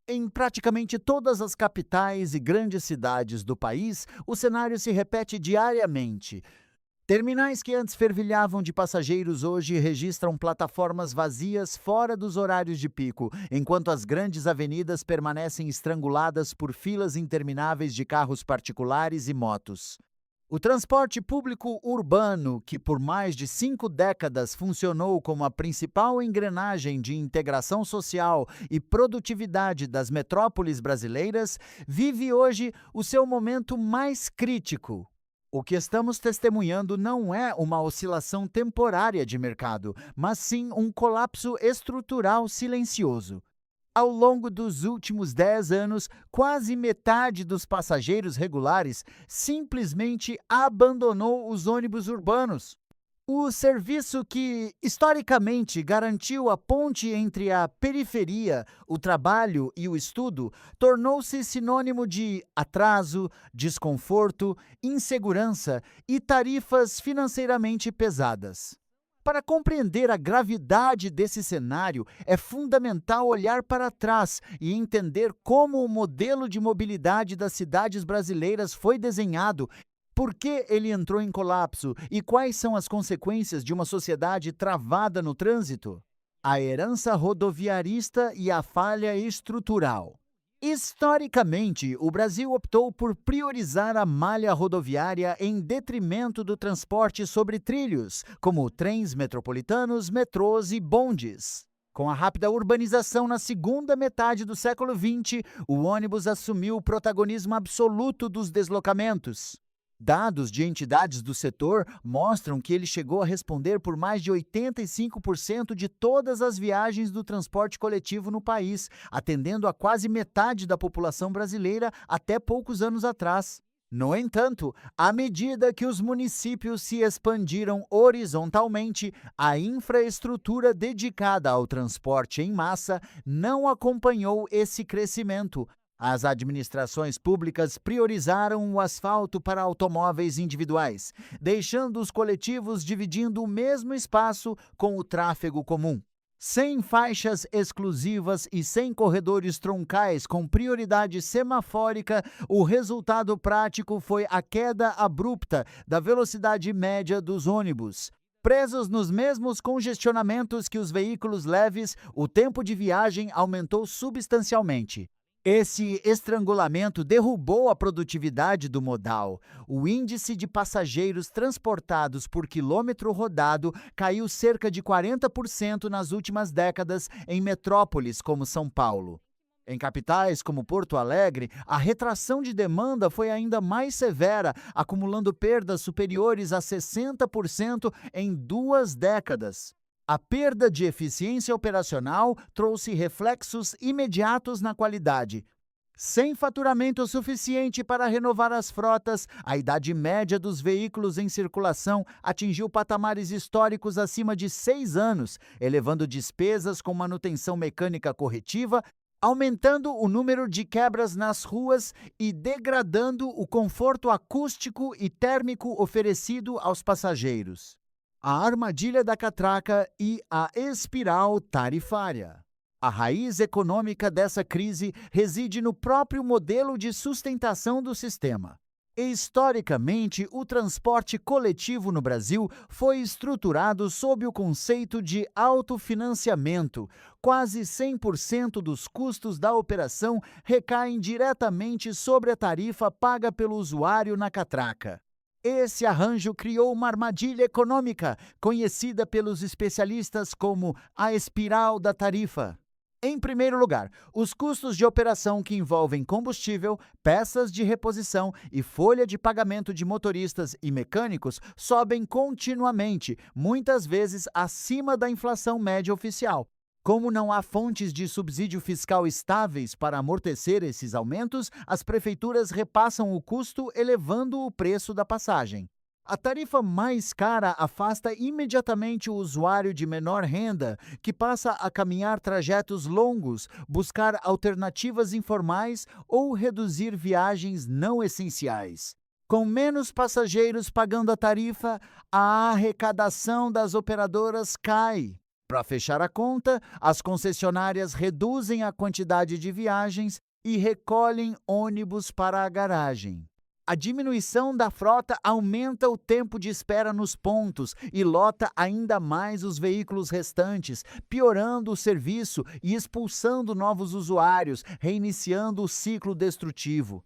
Em praticamente todas as capitais e grandes cidades do país, o cenário se repete diariamente. Terminais que antes fervilhavam de passageiros hoje registram plataformas vazias fora dos horários de pico, enquanto as grandes avenidas permanecem estranguladas por filas intermináveis de carros particulares e motos. O transporte público urbano, que por mais de 5 décadas funcionou como a principal engrenagem de integração social e produtividade das metrópoles brasileiras, vive hoje o seu momento mais crítico. O que estamos testemunhando não é uma oscilação temporária de mercado, mas sim um colapso estrutural silencioso. Ao longo dos últimos 10 anos, quase metade dos passageiros regulares simplesmente abandonou os ônibus urbanos. O serviço que, historicamente, garantiu a ponte entre a periferia, o trabalho e o estudo, tornou-se sinônimo de atraso, desconforto, insegurança e tarifas financeiramente pesadas. Para compreender a gravidade desse cenário, é fundamental olhar para trás e entender como o modelo de mobilidade das cidades brasileiras foi desenhado, por que ele entrou em colapso e quais são as consequências de uma sociedade travada no trânsito. A herança rodoviarista e a falha estrutural. Historicamente, o Brasil optou por priorizar a malha rodoviária em detrimento do transporte sobre trilhos, como trens metropolitanos, metrôs e bondes. Com a rápida urbanização na segunda metade do século XX, o ônibus assumiu o protagonismo absoluto dos deslocamentos. Dados de entidades do setor mostram que ele chegou a responder por mais de 85% de todas as viagens do transporte coletivo no país, atendendo a quase metade da população brasileira até poucos anos atrás. No entanto, à medida que os municípios se expandiram horizontalmente, a infraestrutura dedicada ao transporte em massa não acompanhou esse crescimento. As administrações públicas priorizaram o asfalto para automóveis individuais, deixando os coletivos dividindo o mesmo espaço com o tráfego comum. Sem faixas exclusivas e sem corredores troncais com prioridade semafórica, o resultado prático foi a queda abrupta da velocidade média dos ônibus. Presos nos mesmos congestionamentos que os veículos leves, o tempo de viagem aumentou substancialmente. Esse estrangulamento derrubou a produtividade do modal. O índice de passageiros transportados por quilômetro rodado caiu cerca de 40% nas últimas décadas em metrópoles como São Paulo. Em capitais como Porto Alegre, a retração de demanda foi ainda mais severa, acumulando perdas superiores a 60% em 2 décadas. A perda de eficiência operacional trouxe reflexos imediatos na qualidade. Sem faturamento suficiente para renovar as frotas, a idade média dos veículos em circulação atingiu patamares históricos acima de 6 anos, elevando despesas com manutenção mecânica corretiva, aumentando o número de quebras nas ruas e degradando o conforto acústico e térmico oferecido aos passageiros. A armadilha da catraca e a espiral tarifária. A raiz econômica dessa crise reside no próprio modelo de sustentação do sistema. Historicamente, o transporte coletivo no Brasil foi estruturado sob o conceito de autofinanciamento. Quase 100% dos custos da operação recaem diretamente sobre a tarifa paga pelo usuário na catraca. Esse arranjo criou uma armadilha econômica, conhecida pelos especialistas como a espiral da tarifa. Em primeiro lugar, os custos de operação que envolvem combustível, peças de reposição e folha de pagamento de motoristas e mecânicos sobem continuamente, muitas vezes acima da inflação média oficial. Como não há fontes de subsídio fiscal estáveis para amortecer esses aumentos, as prefeituras repassam o custo, elevando o preço da passagem. A tarifa mais cara afasta imediatamente o usuário de menor renda, que passa a caminhar trajetos longos, buscar alternativas informais ou reduzir viagens não essenciais. Com menos passageiros pagando a tarifa, a arrecadação das operadoras cai. Para fechar a conta, as concessionárias reduzem a quantidade de viagens e recolhem ônibus para a garagem. A diminuição da frota aumenta o tempo de espera nos pontos e lota ainda mais os veículos restantes, piorando o serviço e expulsando novos usuários, reiniciando o ciclo destrutivo.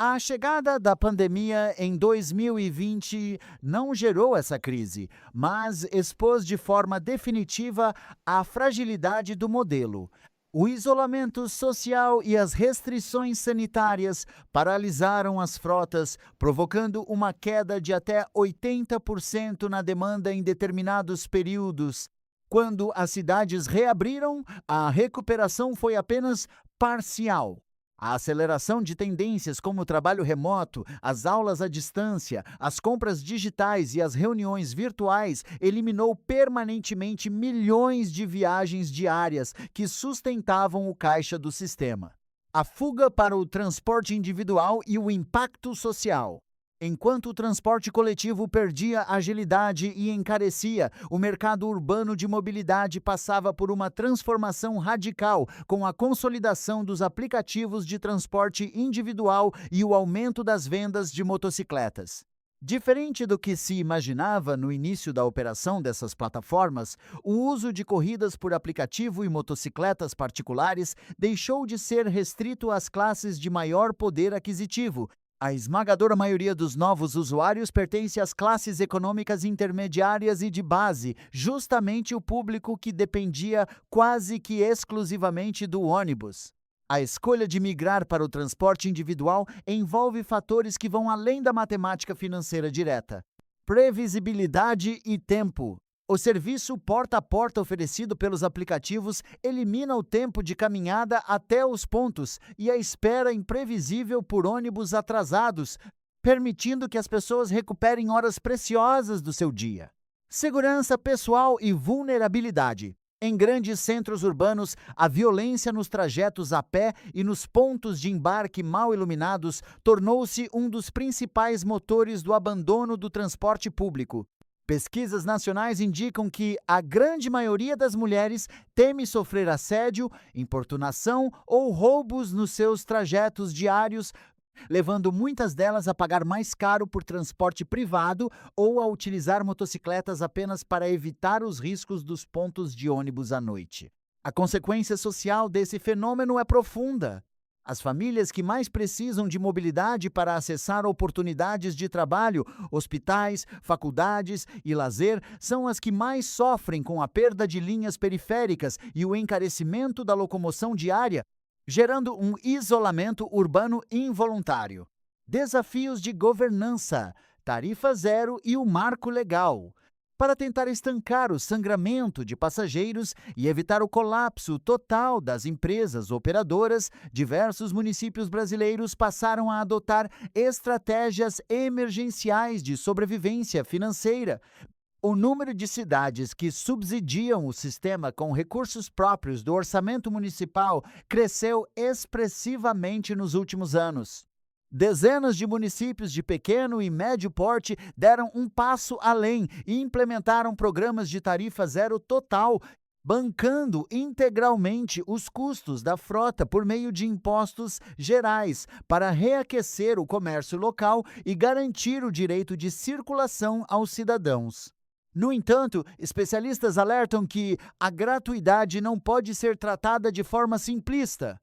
A chegada da pandemia em 2020 não gerou essa crise, mas expôs de forma definitiva a fragilidade do modelo. O isolamento social e as restrições sanitárias paralisaram as frotas, provocando uma queda de até 80% na demanda em determinados períodos. Quando as cidades reabriram, a recuperação foi apenas parcial. A aceleração de tendências como o trabalho remoto, as aulas à distância, as compras digitais e as reuniões virtuais eliminou permanentemente milhões de viagens diárias que sustentavam o caixa do sistema. A fuga para o transporte individual e o impacto social. Enquanto o transporte coletivo perdia agilidade e encarecia, o mercado urbano de mobilidade passava por uma transformação radical com a consolidação dos aplicativos de transporte individual e o aumento das vendas de motocicletas. Diferente do que se imaginava no início da operação dessas plataformas, o uso de corridas por aplicativo e motocicletas particulares deixou de ser restrito às classes de maior poder aquisitivo. A esmagadora maioria dos novos usuários pertence às classes econômicas intermediárias e de base, justamente o público que dependia quase que exclusivamente do ônibus. A escolha de migrar para o transporte individual envolve fatores que vão além da matemática financeira direta. Previsibilidade e tempo. O serviço porta a porta oferecido pelos aplicativos elimina o tempo de caminhada até os pontos e a espera imprevisível por ônibus atrasados, permitindo que as pessoas recuperem horas preciosas do seu dia. Segurança pessoal e vulnerabilidade. Em grandes centros urbanos, a violência nos trajetos a pé e nos pontos de embarque mal iluminados tornou-se um dos principais motores do abandono do transporte público. Pesquisas nacionais indicam que a grande maioria das mulheres teme sofrer assédio, importunação ou roubos nos seus trajetos diários, levando muitas delas a pagar mais caro por transporte privado ou a utilizar motocicletas apenas para evitar os riscos dos pontos de ônibus à noite. A consequência social desse fenômeno é profunda. As famílias que mais precisam de mobilidade para acessar oportunidades de trabalho, hospitais, faculdades e lazer são as que mais sofrem com a perda de linhas periféricas e o encarecimento da locomoção diária, gerando um isolamento urbano involuntário. Desafios de governança, tarifa zero e o marco legal. Para tentar estancar o sangramento de passageiros e evitar o colapso total das empresas operadoras, diversos municípios brasileiros passaram a adotar estratégias emergenciais de sobrevivência financeira. O número de cidades que subsidiam o sistema com recursos próprios do orçamento municipal cresceu expressivamente nos últimos anos. Dezenas de municípios de pequeno e médio porte deram um passo além e implementaram programas de tarifa zero total, bancando integralmente os custos da frota por meio de impostos gerais para reaquecer o comércio local e garantir o direito de circulação aos cidadãos. No entanto, especialistas alertam que a gratuidade não pode ser tratada de forma simplista.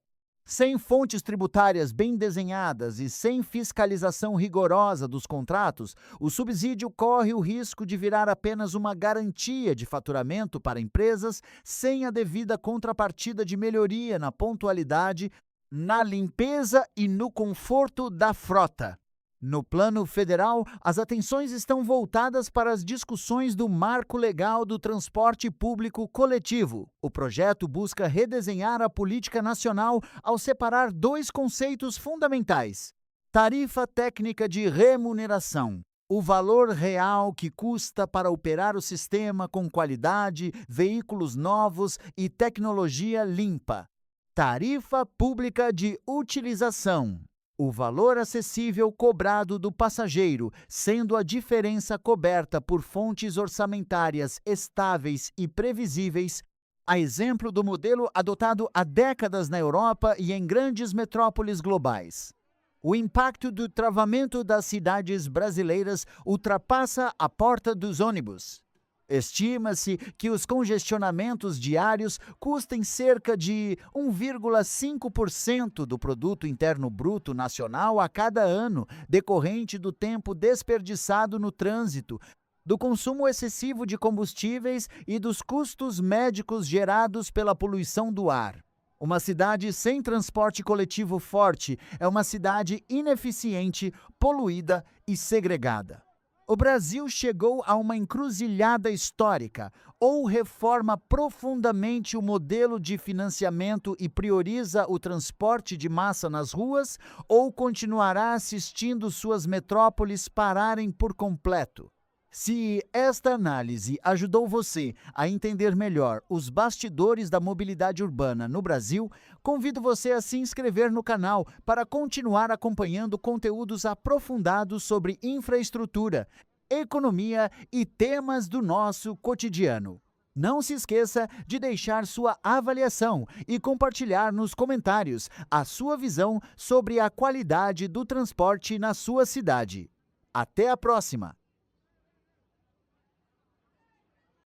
Sem fontes tributárias bem desenhadas e sem fiscalização rigorosa dos contratos, o subsídio corre o risco de virar apenas uma garantia de faturamento para empresas sem a devida contrapartida de melhoria na pontualidade, na limpeza e no conforto da frota. No plano federal, as atenções estão voltadas para as discussões do Marco Legal do Transporte Público Coletivo. O projeto busca redesenhar a política nacional ao separar dois conceitos fundamentais: tarifa técnica de remuneração, o valor real que custa para operar o sistema com qualidade, veículos novos e tecnologia limpa. Tarifa pública de utilização, O valor acessível cobrado do passageiro, sendo a diferença coberta por fontes orçamentárias estáveis e previsíveis, a exemplo do modelo adotado há décadas na Europa e em grandes metrópoles globais. O impacto do travamento das cidades brasileiras ultrapassa a porta dos ônibus. Estima-se que os congestionamentos diários custem cerca de 1,5% do produto interno bruto nacional a cada ano, decorrente do tempo desperdiçado no trânsito, do consumo excessivo de combustíveis e dos custos médicos gerados pela poluição do ar. Uma cidade sem transporte coletivo forte é uma cidade ineficiente, poluída e segregada. O Brasil chegou a uma encruzilhada histórica: ou reforma profundamente o modelo de financiamento e prioriza o transporte de massa nas ruas, ou continuará assistindo suas metrópoles pararem por completo. Se esta análise ajudou você a entender melhor os bastidores da mobilidade urbana no Brasil, convido você a se inscrever no canal para continuar acompanhando conteúdos aprofundados sobre infraestrutura, economia e temas do nosso cotidiano. Não se esqueça de deixar sua avaliação e compartilhar nos comentários a sua visão sobre a qualidade do transporte na sua cidade. Até a próxima!